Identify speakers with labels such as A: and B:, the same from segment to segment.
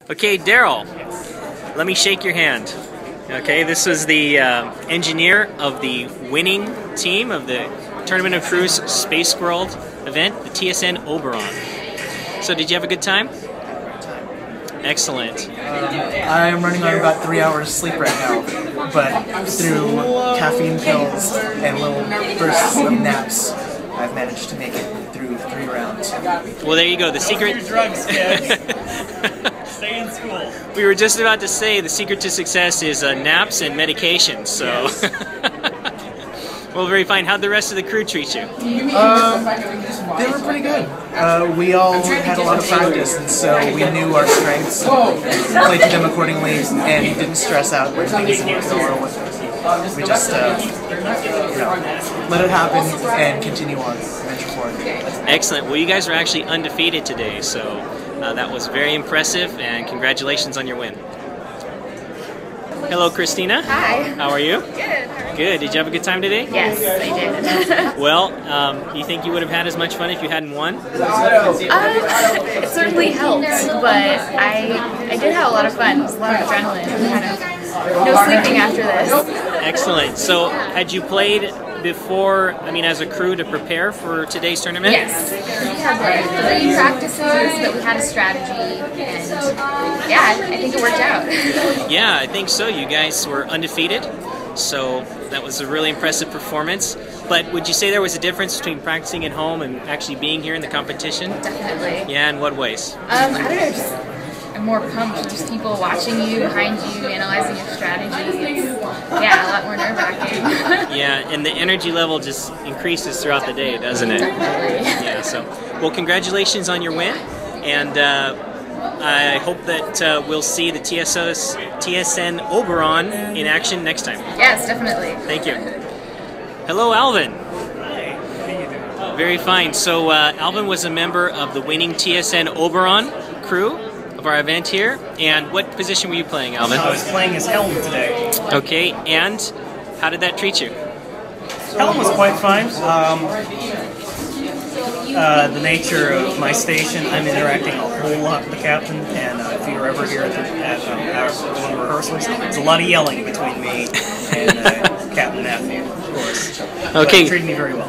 A: Okay, Daryl, let me shake your hand. Okay, this was the engineer of the winning team of the Tournament of Crews Space Squirrel event, the TSN Oberon. So did you have a good time? Excellent.
B: I'm running on about 3 hours sleep right now, but through caffeine pills and little bursts of naps, I've managed to make it through 3 rounds.
A: Well, there you go. The secret.
C: Your drugs, kids. Stay in school.
A: We were just about to say the secret to success is naps and medication. So.
C: Yes.
A: Well, very fine. How'd the rest of the crew treat you?
B: They were pretty good. We all had a lot of practice, and so we knew our strengths, played to them accordingly, and didn't stress out when things didn't go our way. We just, let it happen and continue on, venture forward.
A: Excellent. Well, you guys were actually undefeated today, so that was very impressive, and congratulations on your win. Hello, Christina.
D: Hi.
A: How are you?
D: Good. How are you?
A: Good. Did you have a good time today?
D: Yes, I did.
A: Well, you think you would have had as much fun if you hadn't won?
D: It certainly helped, but I did have a lot of fun. It was a lot of adrenaline. Kind of no sleeping after this.
A: Excellent. So, had you played before, as a crew to prepare for today's tournament?
D: Yes. We had 3 practices, but we had a strategy, and yeah, I think it worked out.
A: Yeah, I think so. You guys were undefeated, so that was a really impressive performance. But would you say there was a difference between practicing at home and actually being here in the competition?
D: Definitely.
A: Yeah, in what ways?
D: I don't know, just I'm more pumped. Just people watching you, behind you, analyzing your strategy. It's, yeah, a lot more nerve-wracking.
A: Yeah, and the energy level just increases throughout the day, doesn't it?
D: Definitely.
A: Yeah, so, well, congratulations on your win, and I hope that we'll see the TSN Oberon in action next time.
D: Yes, definitely.
A: Thank you. Hello, Alvin.
C: Hi. How you doing?
A: Very fine. So Alvin was a member of the winning TSN Oberon crew of our event here. And what position were you playing, Alvin?
C: I was playing as Helm today.
A: Okay, and how did that treat you?
C: Helm was quite fine. The nature of my station, I'm interacting a whole lot with the captain, and if you were ever here at our one of the rehearsals, there's a lot of yelling between me and Captain Matthew, of course.
A: Okay.
C: But he treated me very well.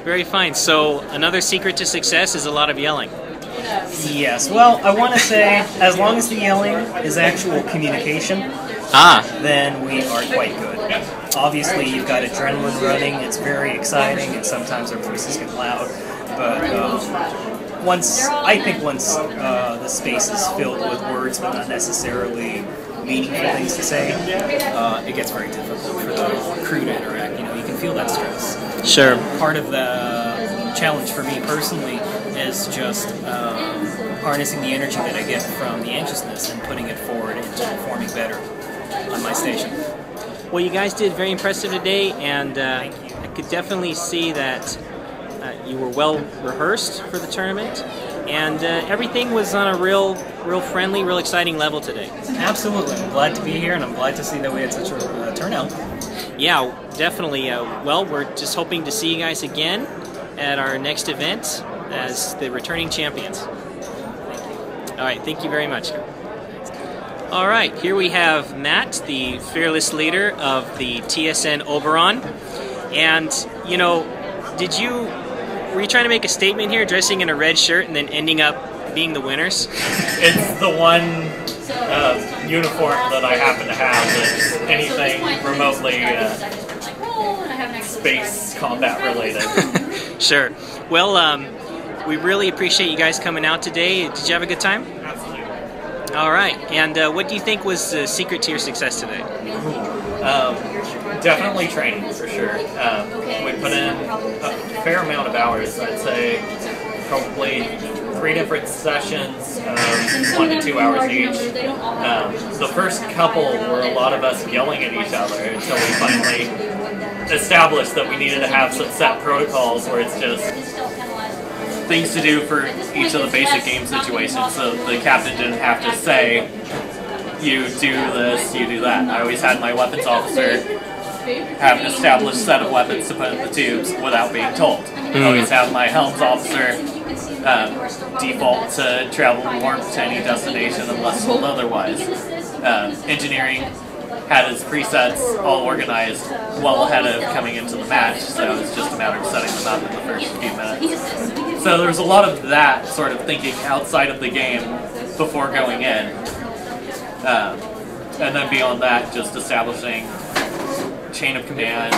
A: Very fine. So another secret to success is a lot of yelling.
C: Yes, well, I want to say, as long as the yelling is actual communication, then we are quite good. Obviously, you've got adrenaline running, it's very exciting, and sometimes our voices get loud. But once the space is filled with words but not necessarily meaningful things to say, it gets very difficult for the crew to interact. You can feel that stress.
A: Sure.
C: Part of the challenge for me personally is just harnessing the energy that I get from the anxiousness and putting it forward into performing better on my station.
A: Well, you guys did very impressive today, and I could definitely see that you were well rehearsed for the tournament, and everything was on a real friendly, real exciting level today.
C: Absolutely. I'm glad to be here, and I'm glad to see that we had such a turnout.
A: Yeah, definitely. Well, we're just hoping to see you guys again at our next event as the returning champions. All right, thank you very much. All right, here we have Matt, the fearless leader of the TSN Oberon. And, were you trying to make a statement here, dressing in a red shirt and then ending up being the winners?
E: It's the one uniform that I happen to have that's anything remotely space combat related.
A: Sure. Well, we really appreciate you guys coming out today. Did you have a good time?
E: Absolutely.
A: All right. And what do you think was the secret to your success today?
E: Definitely training, for sure. We put in a fair amount of hours. I'd say probably 3 different sessions, 1 to 2 hours each. The first couple were a lot of us yelling at each other until we finally established that we needed to have some set protocols where it's just things to do for each of the basic game situations, so the captain didn't have to say, you do this, you do that. I always had my weapons officer have an established set of weapons to put in the tubes without being told. I always have my helms officer default to travel warp to any destination unless told otherwise. Engineering had his presets all organized well ahead of coming into the match, so it's just a matter of setting them up in the first few minutes. So there's a lot of that sort of thinking outside of the game before going in. And then beyond that, just establishing chain of command,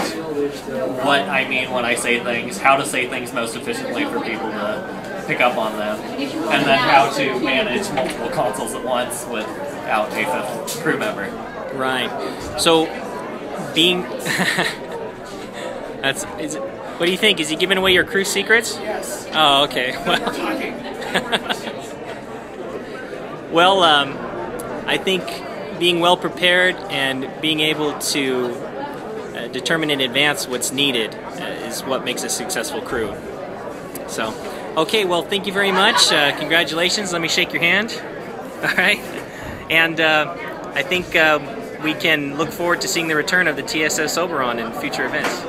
E: what I mean when I say things, how to say things most efficiently for people to pick up on them, and then how to manage multiple consoles at once without a fifth crew member.
A: Right. So, being... what do you think? Is he giving away your crew secrets?
E: Yes.
A: Oh, okay. Well, I think being well prepared and being able to determine in advance what's needed is what makes a successful crew. So, okay, well, thank you very much. Congratulations. Let me shake your hand. All right. And I think we can look forward to seeing the return of the TSS Oberon in future events.